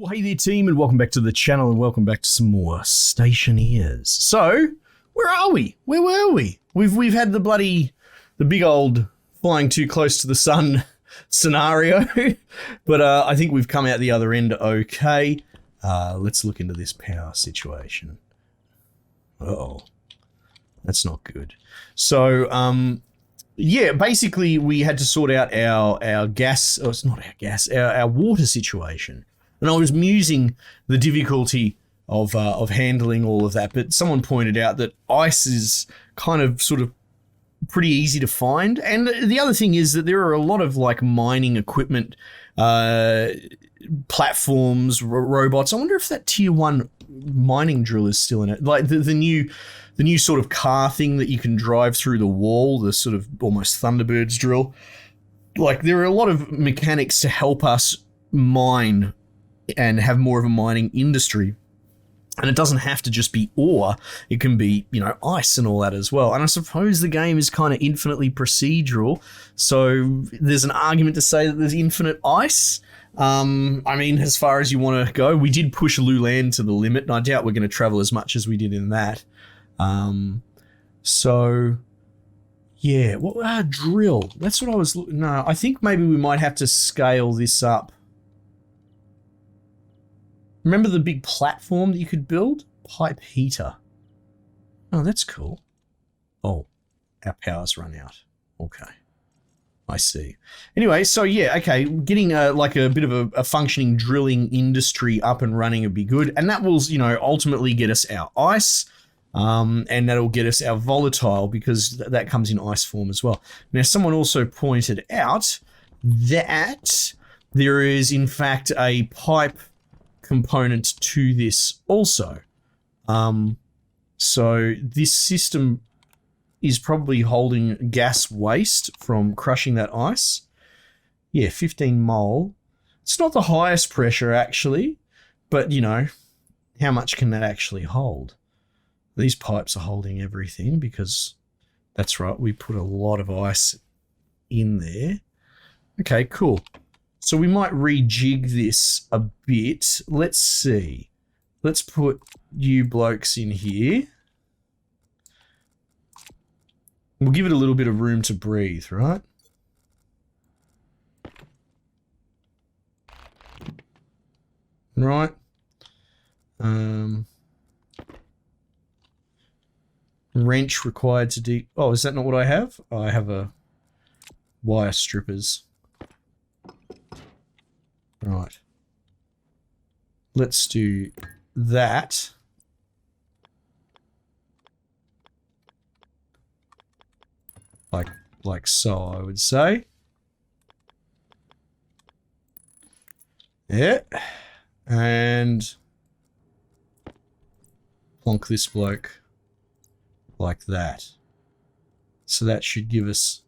Well, hey there, team, and welcome back to the channel, and welcome back to some more Stationeers. So, where are we? Where were we? We've had the big old flying too close to the sun scenario, but I think we've come out the other end okay. Let's look into this power situation. Uh-oh, that's not good. So, yeah, basically we had to sort out our gas, or it's not our gas, our water situation. And I was musing the difficulty of handling all of that, but someone pointed out that ice is kind of sort of pretty easy to find. And the other thing is that there are a lot of like mining equipment, platforms, robots. I wonder if that tier 1 mining drill is still in it. Like the new sort of car thing that you can drive through the wall, the sort of almost Thunderbirds drill. Like there are a lot of mechanics to help us mine and have more of a mining industry. And it doesn't have to just be ore. It can be, you know, ice and all that as well. And I suppose the game is kind of infinitely procedural. So there's an argument to say that there's infinite ice. I mean, as far as you want to go, we did push Lulan to the limit, and I doubt we're going to travel as much as we did in that. So yeah, what drill? That's what I was. No, I think maybe we might have to scale this up. Remember the big platform that you could build? Pipe heater. Oh, that's cool. Oh, our power's run out. Okay. I see. Anyway, so yeah, okay, getting like a bit of a functioning drilling industry up and running would be good. And that will, you know, ultimately get us our ice, and that'll get us our volatile, because that comes in ice form as well. Now, someone also pointed out that there is, in fact, a pipe component to this also. So this system is probably holding gas waste from crushing that ice. Yeah, 15 mole. It's not the highest pressure actually, but you know, how much can that actually hold? These pipes are holding everything because that's right, we put a lot of ice in there. Okay, cool. So we might rejig this a bit. Let's see. Let's put you blokes in here. We'll give it a little bit of room to breathe, right? Right. Wrench required to oh, is that not what I have? Oh, I have a wire strippers. Right. Let's do that. Like so, I would say. Yeah. And plonk this bloke like that. So that should give us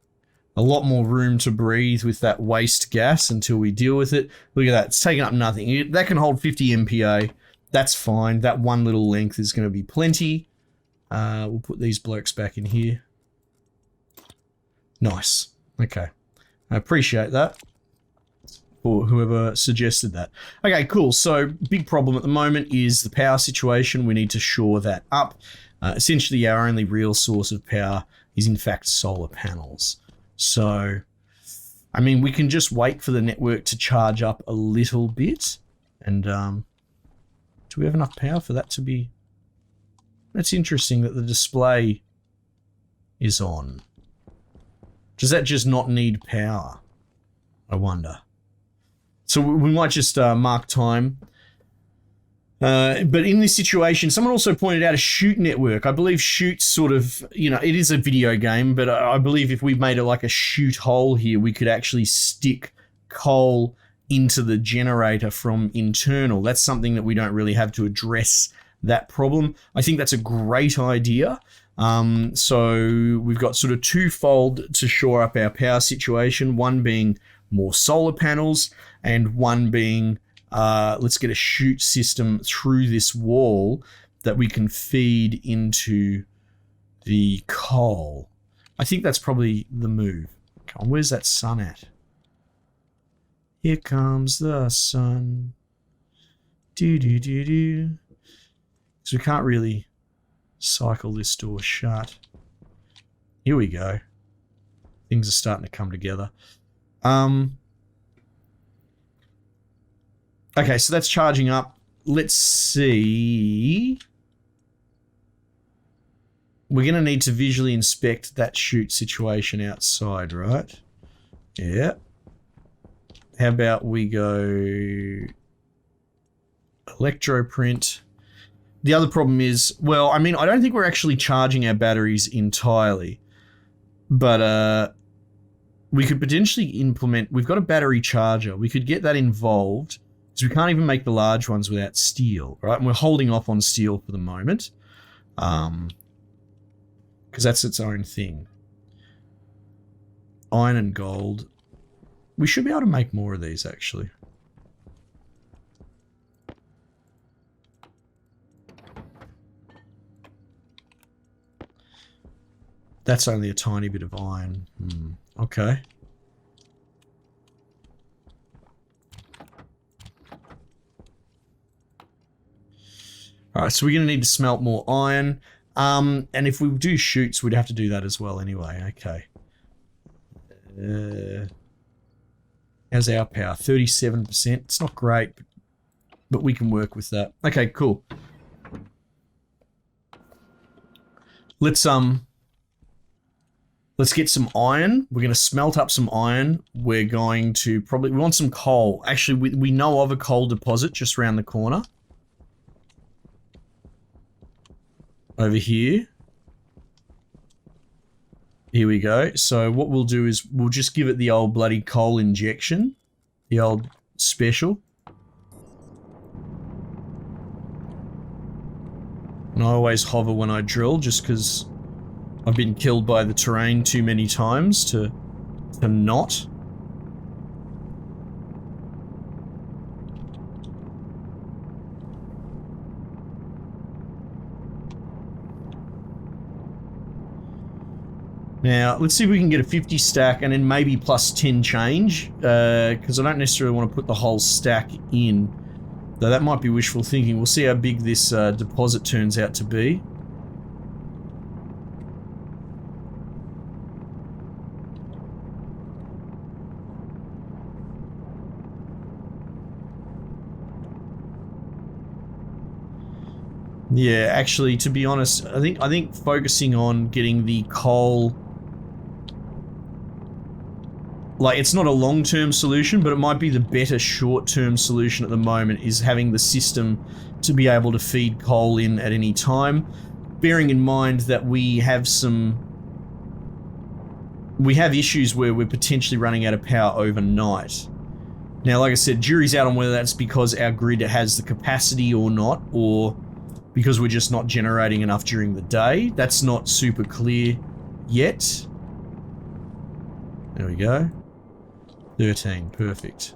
a lot more room to breathe with that waste gas until we deal with it. Look at that. It's taking up nothing. That can hold 50 MPa. That's fine. That one little length is going to be plenty. We'll put these blokes back in here. Nice. Okay. I appreciate that. Or whoever suggested that. Okay, cool. So, big problem at the moment is the power situation. We need to shore that up. Essentially, our only real source of power is, in fact, solar panels. So, I mean, we can just wait for the network to charge up a little bit. And, do we have enough power for that to be... That's interesting that the display is on. Does that just not need power? I wonder. So we might just mark time. But in this situation, someone also pointed out a shoot network. I believe shoot's sort of, you know, it is a video game, but I believe if we made it like a shoot hole here, we could actually stick coal into the generator from internal. That's something that we don't really have to address that problem. I think that's a great idea. So we've got sort of twofold to shore up our power situation, one being more solar panels and one being let's get a chute system through this wall that we can feed into the coal. I think that's probably the move. Come on, where's that sun at? Here comes the sun. So we can't really cycle this door shut. Here we go. Things are starting to come together. Okay, so that's charging up. Let's see. We're going to need to visually inspect that chute situation outside, right? Yeah. How about we go electroprint? The other problem is, well, I mean, I don't think we're actually charging our batteries entirely, but we could potentially implement, we've got a battery charger. We could get that involved because we can't even make the large ones without steel, right? And we're holding off on steel for the moment because that's its own thing. Iron and gold. We should be able to make more of these, actually. That's only a tiny bit of iron. Okay. Alright, so we're going to need to smelt more iron. And if we do chutes, we'd have to do that as well anyway. Okay. How's our power? 37%. It's not great, but we can work with that. Okay, cool. Let's get some iron. We're going to smelt up some iron. We're going to we want some coal. Actually, we know of a coal deposit just around the corner. Over here. Here we go. So what we'll do is we'll just give it the old bloody coal injection. The old special. And I always hover when I drill just because I've been killed by the terrain too many times to not. Now, let's see if we can get a 50 stack and then maybe plus 10 change, because I don't necessarily want to put the whole stack in. Though that might be wishful thinking. We'll see how big this deposit turns out to be. Yeah, actually, to be honest, I think focusing on getting the coal, like, it's not a long-term solution, but it might be the better short-term solution at the moment, is having the system to be able to feed coal in at any time, bearing in mind that we have issues where we're potentially running out of power overnight. Now, like I said, jury's out on whether that's because our grid has the capacity or not, or because we're just not generating enough during the day. That's not super clear yet. There we go. 13, perfect.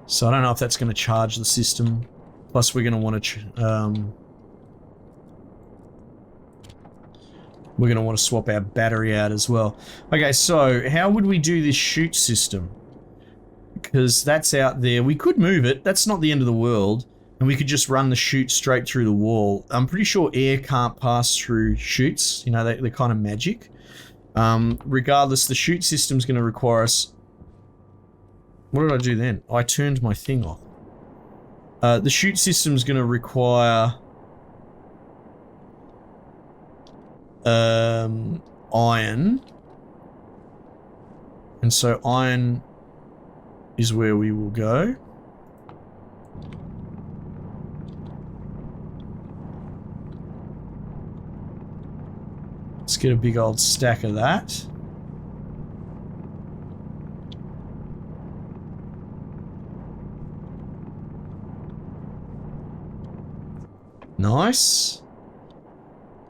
So I don't know if that's going to charge the system. Plus we're going to want to swap our battery out as well. Okay, so how would we do this chute system? Because that's out there. We could move it. That's not the end of the world. And we could just run the chute straight through the wall. I'm pretty sure air can't pass through chutes. You know, they're kind of magic. Regardless, the chute system's going to require us... What did I do then? I turned my thing off. The chute system's going to require... iron. And so iron is where we will go. Let's get a big old stack of that. Nice.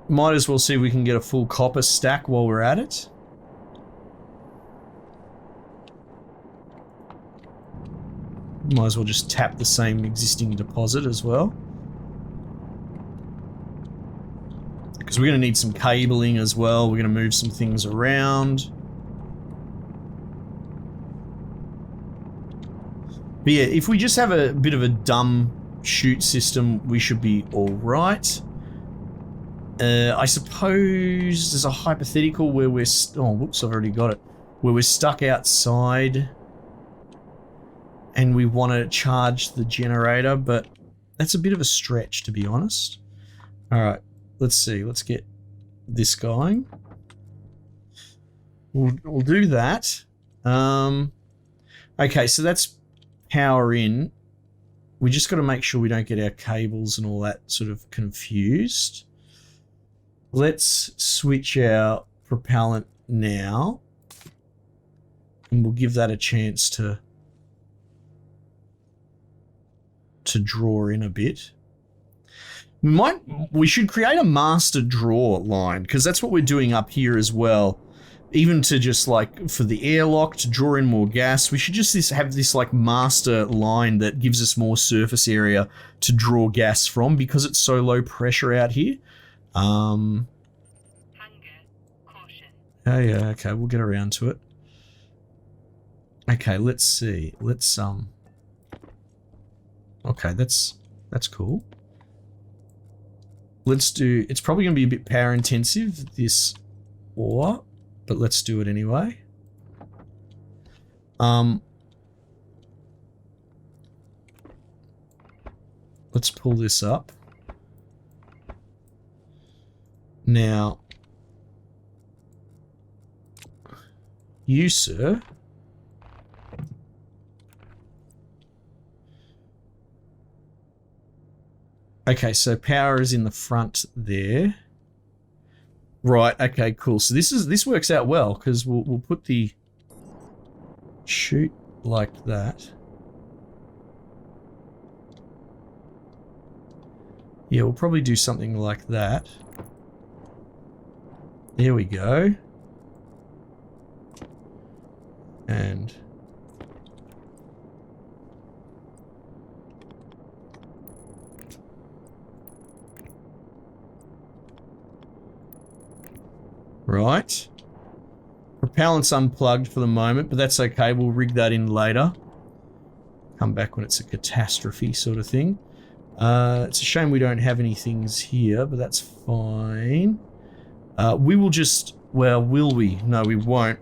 Might as well see if we can get a full copper stack while we're at it. Might as well just tap the same existing deposit as well. Because we're going to need some cabling as well. We're going to move some things around. But yeah, if we just have a bit of a dumb chute system, we should be alright. I suppose there's a hypothetical where we're... oh, whoops, I've already got it. Where we're stuck outside and we want to charge the generator, but that's a bit of a stretch, to be honest. Alright, let's see. Let's get this going. We'll do that. Okay, so that's power in. We just got to make sure we don't get our cables and all that sort of confused. Let's switch our propellant now. And we'll give that a chance to draw in a bit. We should create a master draw line, because that's what we're doing up here as well. Even to just like for the airlock to draw in more gas, we should just have this like master line that gives us more surface area to draw gas from, because it's so low pressure out here. Hunger, caution. Oh yeah, okay, we'll get around to it. Okay, let's see. Let's okay, that's cool. Let's do, it's probably going to be a bit power intensive, this ore, but let's do it anyway. Let's pull this up. Now, you, sir, okay, so power is in the front there. Right, okay, cool. So this works out well, because we'll put the chute like that. Yeah, we'll probably do something like that. There we go. And right. Propellant's unplugged for the moment, but that's okay. We'll rig that in later. Come back when it's a catastrophe sort of thing. It's a shame we don't have any things here, but that's fine. We will just... well, will we? No, we won't.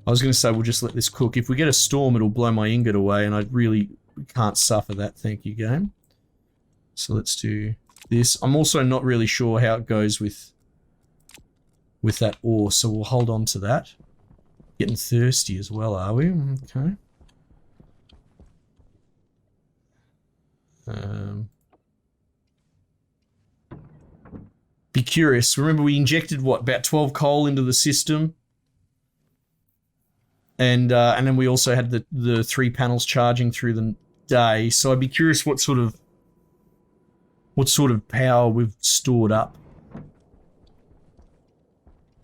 I was going to say we'll just let this cook. If we get a storm, it'll blow my ingot away, and I really can't suffer that. Thank you, game. So let's do this. I'm also not really sure how it goes with that ore, so we'll hold on to that. Getting thirsty as well, are we? Okay. Be curious. Remember, we injected, what, about 12 coal into the system? And then we also had the 3 panels charging through the day, so I'd be curious what sort of power we've stored up.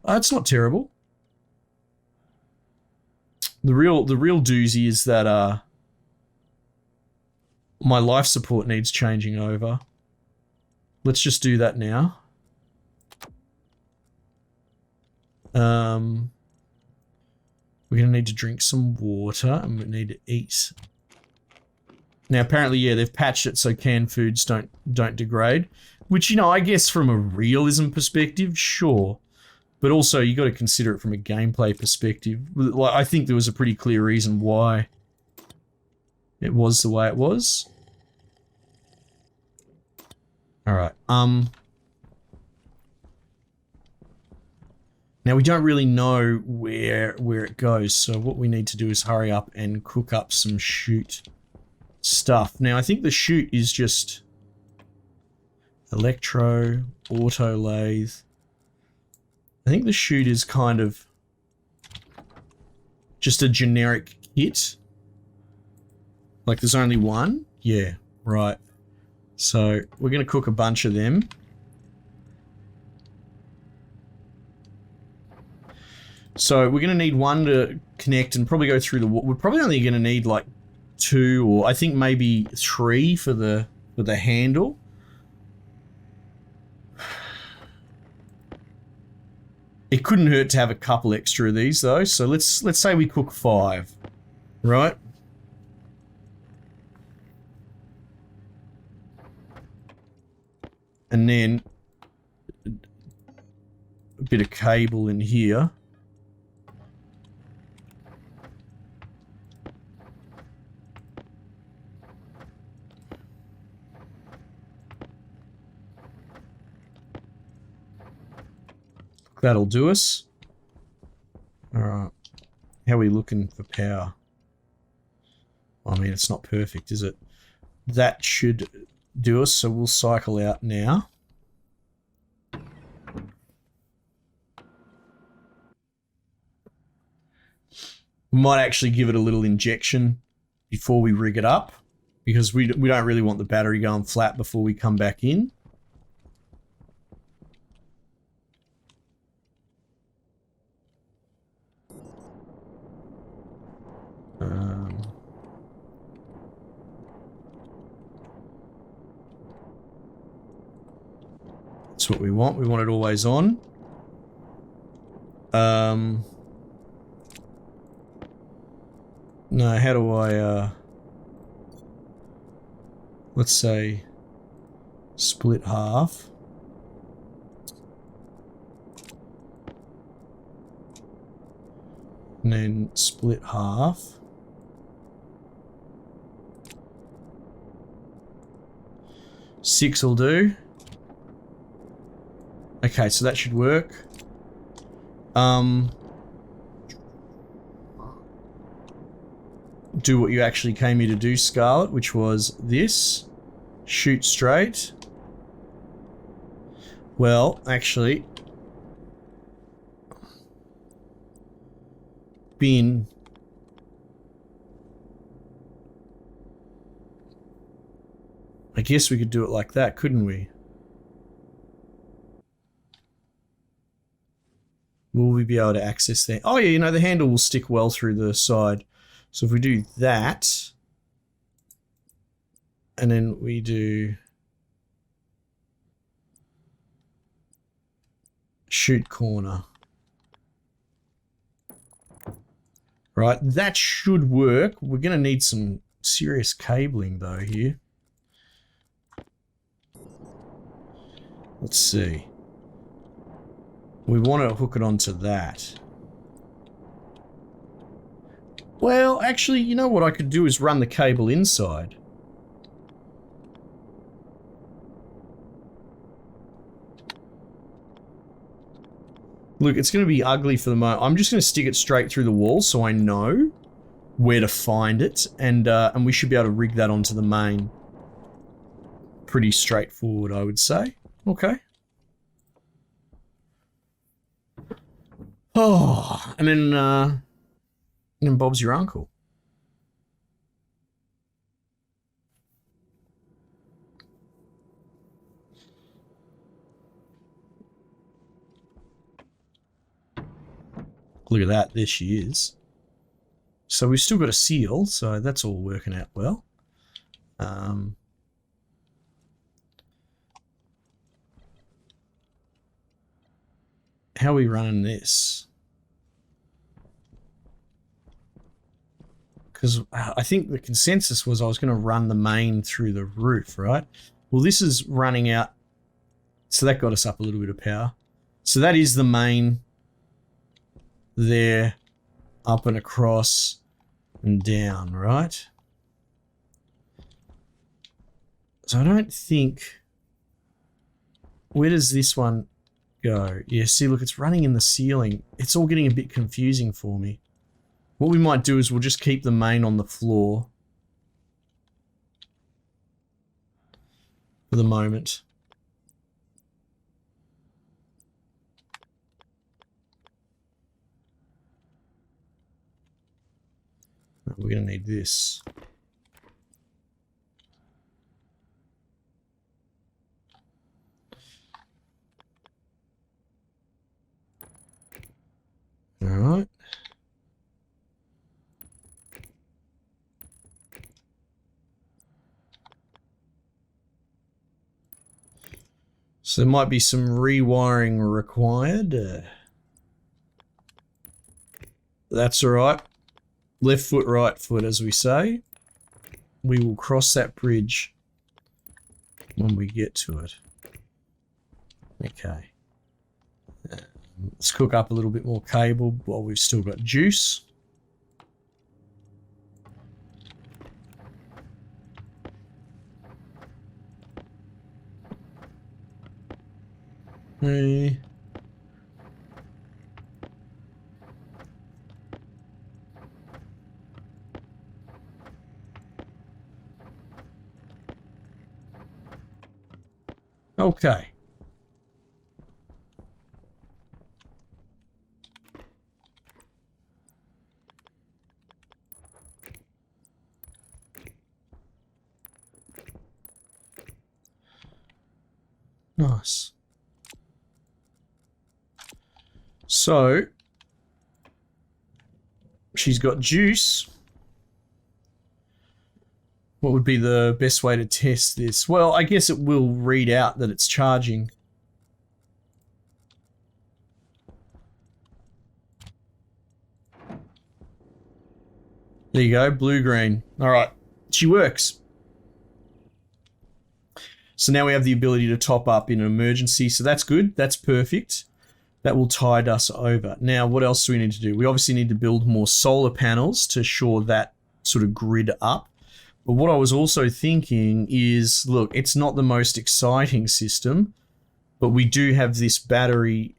It's not terrible. The real doozy is that my life support needs changing over. Let's just do that now. We're gonna need to drink some water, and we need to eat. Now, apparently, yeah, they've patched it so canned foods don't degrade, which, you know, I guess from a realism perspective, sure. But also, you got to consider it from a gameplay perspective. Like, I think there was a pretty clear reason why it was the way it was. All right. Now, we don't really know where it goes, so what we need to do is hurry up and cook up some chute stuff. Now, I think the chute is just electro, auto lathe. I think the chute is kind of just a generic kit. Like, there's only one? Yeah, right. So, we're going to cook a bunch of them. So, we're going to need one to connect and probably go through the... we're probably only going to need, like, 2 or I think maybe 3 for the handle. It couldn't hurt to have a couple extra of these, though. So let's say we cook 5, right? And then a bit of cable in here. That'll do us. Alright. How are we looking for power? I mean, it's not perfect, is it? That should do us, so we'll cycle out now. We might actually give it a little injection before we rig it up, because we don't really want the battery going flat before we come back in. That's what we want. We want it always on. No, how do I, let's say, split half. And then split half. Six will do. Okay, so that should work. Do what you actually came here to do, Scarlet, which was this. Shoot straight. Well, actually, bin. I guess we could do it like that, couldn't we? Will we be able to access that? Oh yeah, you know, the handle will stick well through the side. So if we do that, and then we do shoot corner. Right, that should work. We're going to need some serious cabling though here. Let's see. We want to hook it onto that. Well, actually, you know what I could do is run the cable inside. Look, it's going to be ugly for the moment. I'm just going to stick it straight through the wall so I know where to find it, and we should be able to rig that onto the main. Pretty straightforward, I would say. Okay. Oh, and then Bob's your uncle. Look at that, there she is. So we've still got a seal, so that's all working out well. How are we running this? Because I think the consensus was I was going to run the main through the roof, right? Well, this is running out, so that got us up a little bit of power. So that is the main there, up and across and down, right? So I don't think... Where does this one go? Yeah, see, look, it's running in the ceiling. It's all getting a bit confusing for me. What we might do is we'll just keep the main on the floor for the moment. We're going to need this. All right. So there might be some rewiring required. That's all right. Left foot, right foot, as we say. We will cross that bridge when we get to it. Okay. Let's cook up a little bit more cable while we've still got juice. Okay. Okay. Nice. So, she's got juice. What would be the best way to test this? Well, I guess it will read out that it's charging. There you go, blue-green. All right, she works. So now we have the ability to top up in an emergency. So that's good. That's perfect. That will tide us over. Now, what else do we need to do? We obviously need to build more solar panels to shore that sort of grid up. But what I was also thinking is, look, it's not the most exciting system, but we do have this battery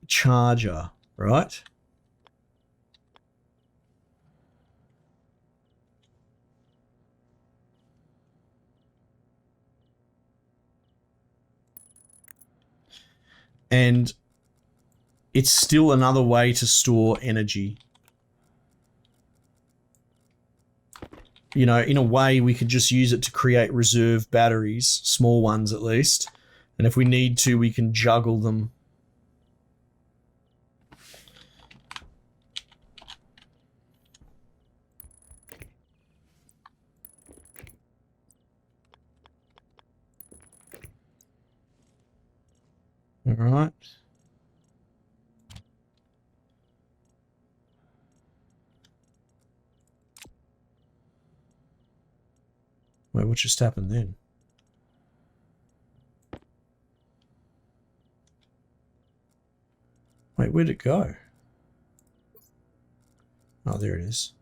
charger, right? And it's still another way to store energy. You know, in a way, we could just use it to create reserve batteries, small ones at least. And if we need to, we can juggle them. All right. Wait, what just happened then? Wait, where'd it go? Oh, there it is.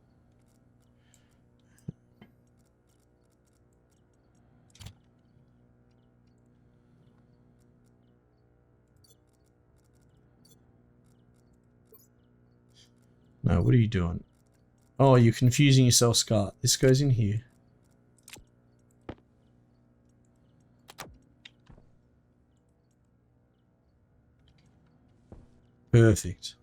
No, what are you doing? Oh, you're confusing yourself, Scott. This goes in here. Perfect.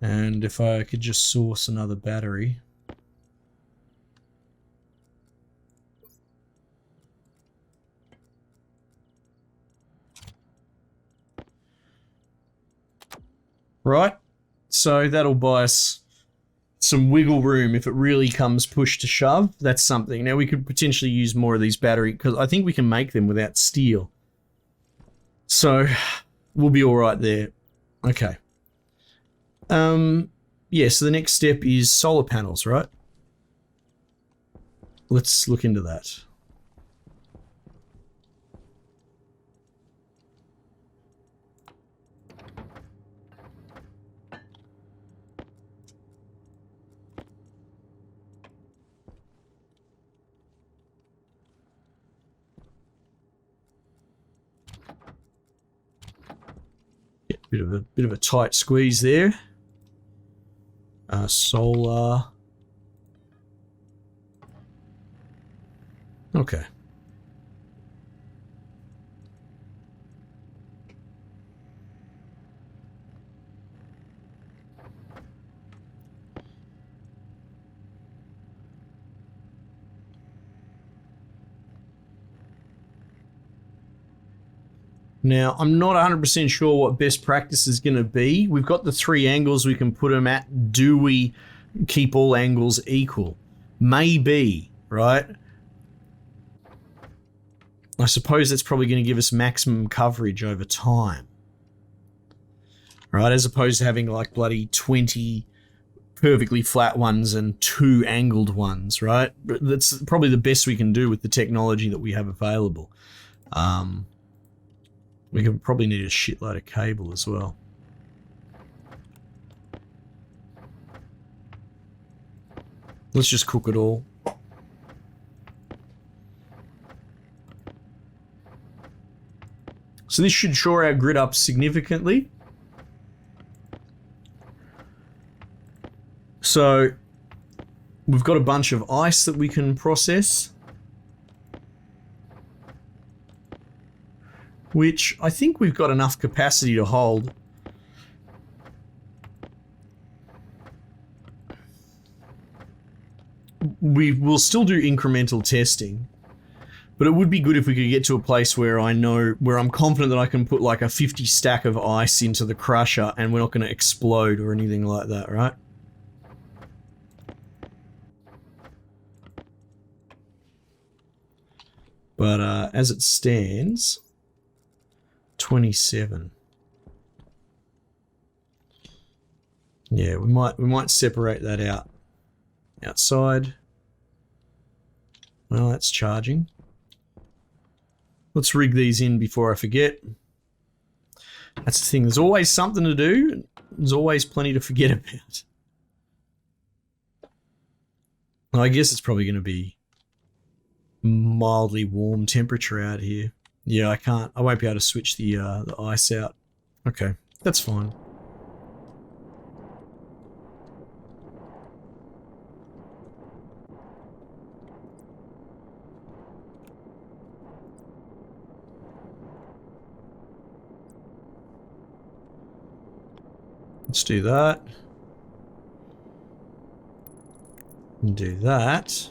And if I could just source another battery. Right. So that'll buy us some wiggle room if it really comes push to shove. That's something. Now we could potentially use more of these battery because I think we can make them without steel. So we'll be all right there. Okay. Yeah, so the next step is solar panels, right? Let's look into that. Yeah, bit of a tight squeeze there. Solar. Okay. Now, I'm not 100% sure what best practice is going to be. We've got the 3 angles we can put them at. Do we keep all angles equal? Maybe, right? I suppose that's probably going to give us maximum coverage over time. Right, as opposed to having like bloody 20 perfectly flat ones and 2 angled ones, right? That's probably the best we can do with the technology that we have available. We could probably need a shitload of cable as well. Let's just cook it all. So this should shore our grid up significantly. So we've got a bunch of ice that we can process, which I think we've got enough capacity to hold. We will still do incremental testing, but it would be good if we could get to a place where I'm confident that I can put like a 50 stack of ice into the crusher and we're not going to explode or anything like that, right? But as it stands, 27. Yeah, we might separate that out outside. Well, that's charging. Let's rig these in before I forget. That's the thing. There's always something to do. There's always plenty to forget about. I guess it's probably going to be mildly warm temperature out here. Yeah, I won't be able to switch the ice out. Okay, that's fine. Let's do that. And do that.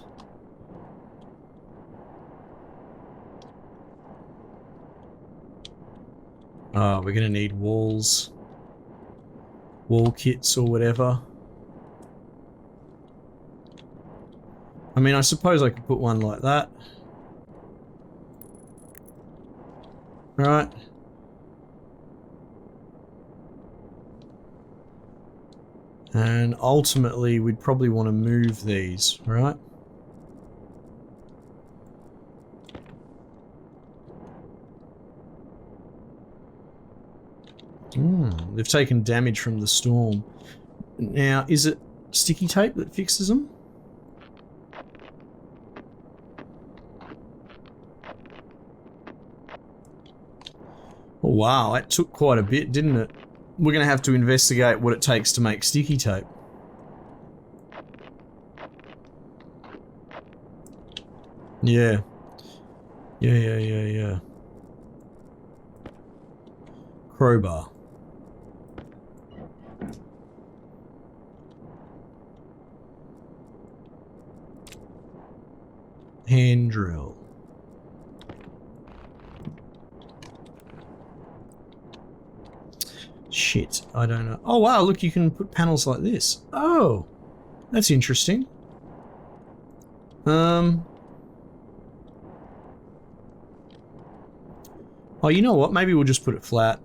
Oh, we're gonna need walls. Wall kits or whatever. I mean, I suppose I could put one like that. Right. And ultimately, we'd probably want to move these, right? They've taken damage from the storm. Now, is it sticky tape that fixes them? Oh, wow, that took quite a bit, didn't it? We're going to have to investigate what it takes to make sticky tape. Yeah. Yeah. Crowbar. Hand drill. Shit, I don't know. Oh wow, look, you can put panels like this. Oh, that's interesting. Oh, you know what? Maybe we'll just put it flat.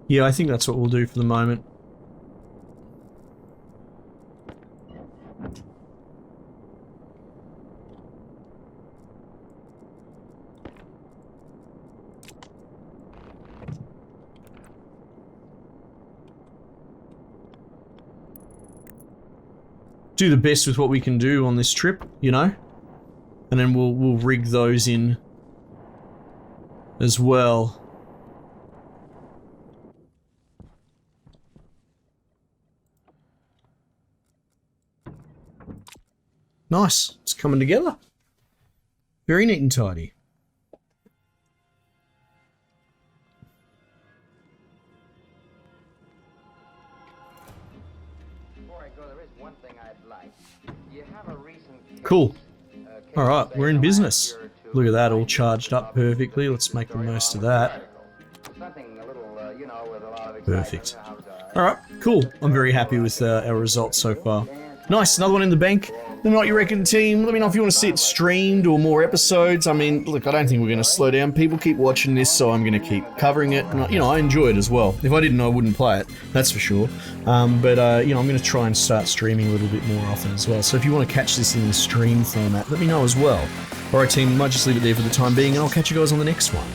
Yeah, I think that's what we'll do for the moment. Do the best with what we can do on this trip, you know? And then we'll rig those in as well. Nice. It's coming together. Very neat and tidy. Before I go, there is one thing I'd like. You have a recent Cool. Alright, we're in business. Look at that, all charged up perfectly. Let's make the most of that. Perfect. Alright, cool. I'm very happy with our results so far. Nice, another one in the bank. Let me know what you reckon, team. Let me know if you want to see it streamed or more episodes. I mean, look, I don't think we're going to slow down. People keep watching this, so I'm going to keep covering it. And, I enjoy it as well. If I didn't, I wouldn't play it. That's for sure. I'm going to try and start streaming a little bit more often as well. So if you want to catch this in the stream format, let me know as well. Alright, team, might just leave it there for the time being, and I'll catch you guys on the next one.